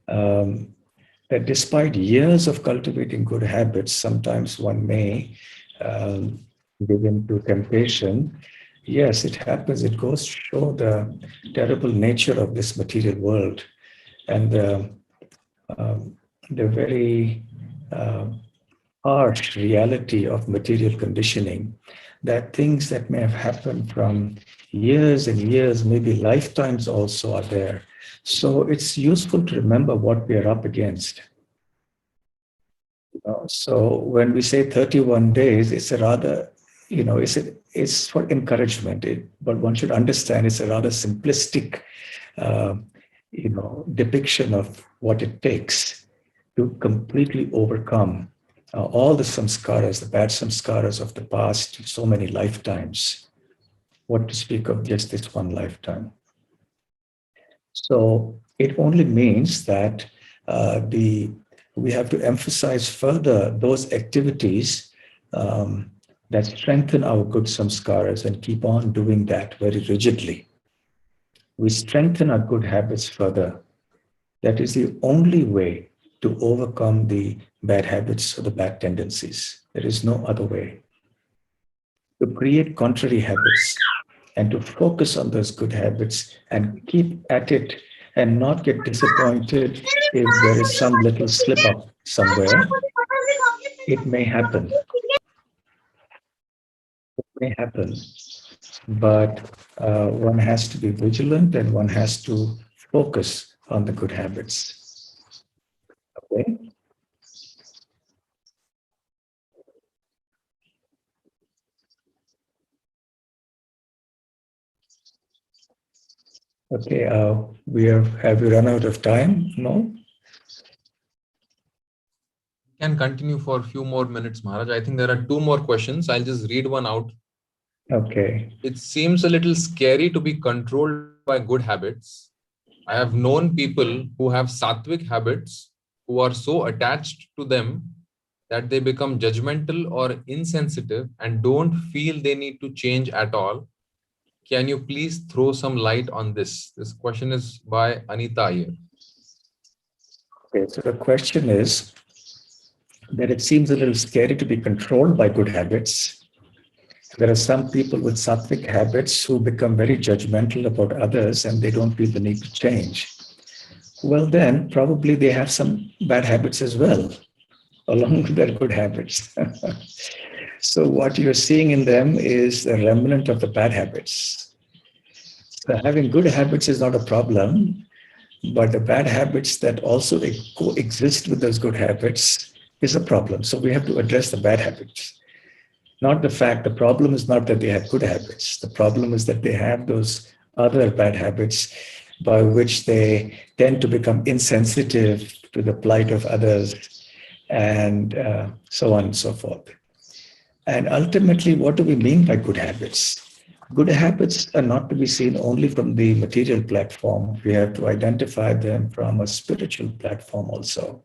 B: that despite years of cultivating good habits, sometimes one may give in to temptation. Yes, it happens. It goes to show the terrible nature of this material world and the very harsh reality of material conditioning, there are things that may have happened from years and years, maybe lifetimes also are there. So it's useful to remember what we are up against. So when we say 31 days, it's a rather, it's for encouragement. But one should understand it's a rather simplistic, depiction of what it takes to completely overcome all the samskaras, the bad samskaras of the past, so many lifetimes. What to speak of just this one lifetime. So it only means that we have to emphasize further those activities that strengthen our good samskaras and keep on doing that very rigidly. We strengthen our good habits further. That is the only way to overcome the bad habits or the bad tendencies. There is no other way. To create contrary habits and to focus on those good habits and keep at it and not get disappointed if there is some little slip up somewhere. It may happen. It may happen. But one has to be vigilant and one has to focus on the good habits. Okay? Okay, have we run out of time? No?
A: Can continue for a few more minutes, Maharaj. I think there are 2 more questions. I'll just read one out.
B: Okay.
A: It seems a little scary to be controlled by good habits. I have known people who have sattvic habits who are so attached to them that they become judgmental or insensitive and don't feel they need to change at all. Can you please throw some light on this? This question is by Anita here.
B: Okay, so the question is that it seems a little scary to be controlled by good habits. There are some people with sattvic habits who become very judgmental about others and they don't feel the need to change. Well, then probably they have some bad habits as well, along with their good habits. So what you're seeing in them is a remnant of the bad habits. So having good habits is not a problem, but the bad habits that also coexist with those good habits is a problem. So we have to address the bad habits. Not the fact, the problem is not that they have good habits. The problem is that they have those other bad habits by which they tend to become insensitive to the plight of others and so on and so forth. And ultimately, what do we mean by good habits? Good habits are not to be seen only from the material platform. We have to identify them from a spiritual platform also.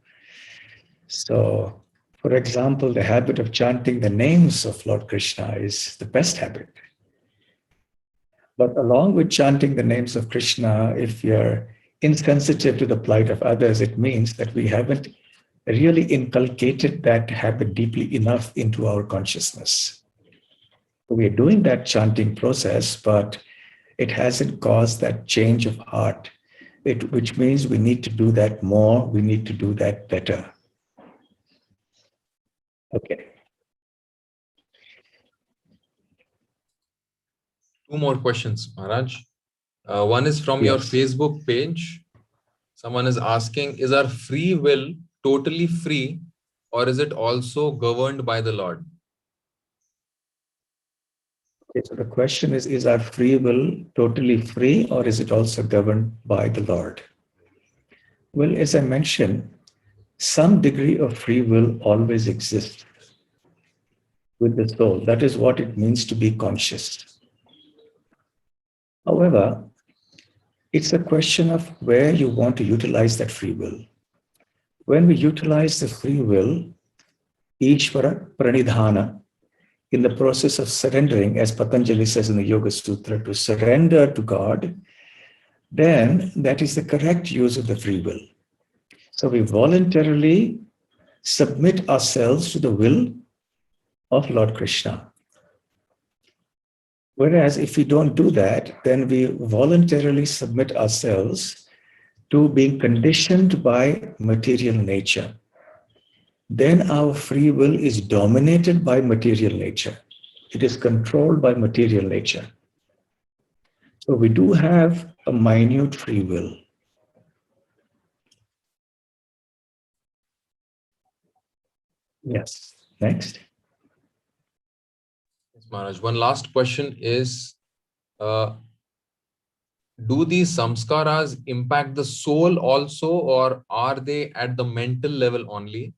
B: So, for example, the habit of chanting the names of Lord Krishna is the best habit. But along with chanting the names of Krishna, if you're insensitive to the plight of others, it means that we haven't really inculcated that habit deeply enough into our consciousness. We are doing that chanting process, but it hasn't caused that change of heart, which means we need to do that more, we need to do that better. Okay.
A: 2 more questions, Maharaj. One is from your Facebook page. Someone is asking, is our free will totally free or is it also governed by the Lord?
B: Okay, so the question is our free will totally free or is it also governed by the Lord? Well, as I mentioned, some degree of free will always exists with the soul. That is what it means to be conscious. However, it's a question of where you want to utilize that free will. When we utilize the free will, Ishvara Pranidhana, in the process of surrendering, as Patanjali says in the Yoga Sutra, to surrender to God, then that is the correct use of the free will. So we voluntarily submit ourselves to the will of Lord Krishna. Whereas if we don't do that, then we voluntarily submit ourselves to being conditioned by material nature. Then our free will is dominated by material nature. It is controlled by material nature. So we do have a minute free will. Yes. Next.
A: Yes, Maharaj. One last question is, do these samskaras impact the soul also, or are they at the mental level only?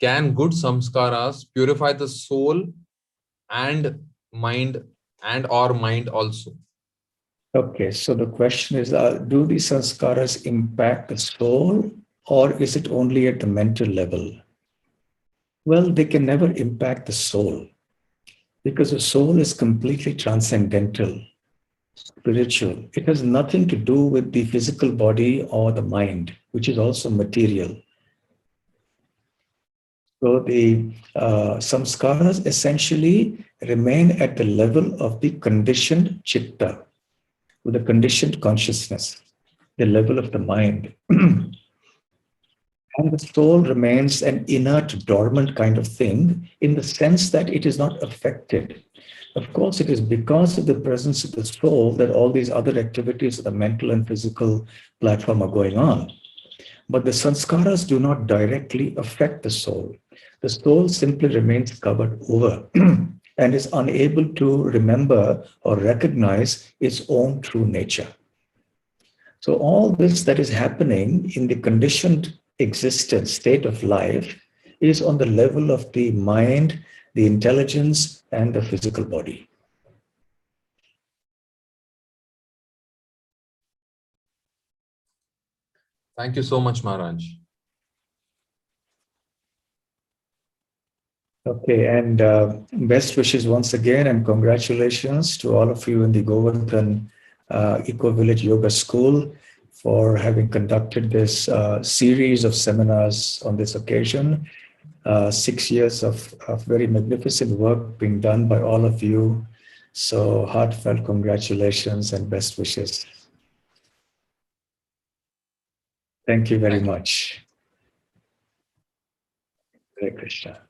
A: Can good samskaras purify the soul and mind also?
B: Okay, so the question is, do these sanskaras impact the soul, or is it only at the mental level? Well, they can never impact the soul, because the soul is completely transcendental, spiritual. It has nothing to do with the physical body or the mind, which is also material. So the samskaras essentially remain at the level of the conditioned chitta, with the conditioned consciousness, the level of the mind. And the soul remains an inert, dormant kind of thing in the sense that it is not affected. Of course, it is because of the presence of the soul that all these other activities of the mental and physical platform are going on. But the sanskaras do not directly affect the soul. The soul simply remains covered over and is unable to remember or recognize its own true nature. So all this that is happening in the conditioned existence, state of life, is on the level of the mind, the intelligence, and the physical body.
A: Thank you so much, Maharaj.
B: Okay, and best wishes once again, and congratulations to all of you in the Govardhan Eco Village Yoga School for having conducted this series of seminars on this occasion. 6 years of very magnificent work being done by all of you. So heartfelt congratulations and best wishes. Thank you very
A: Thank you.
B: much. Hare Krishna.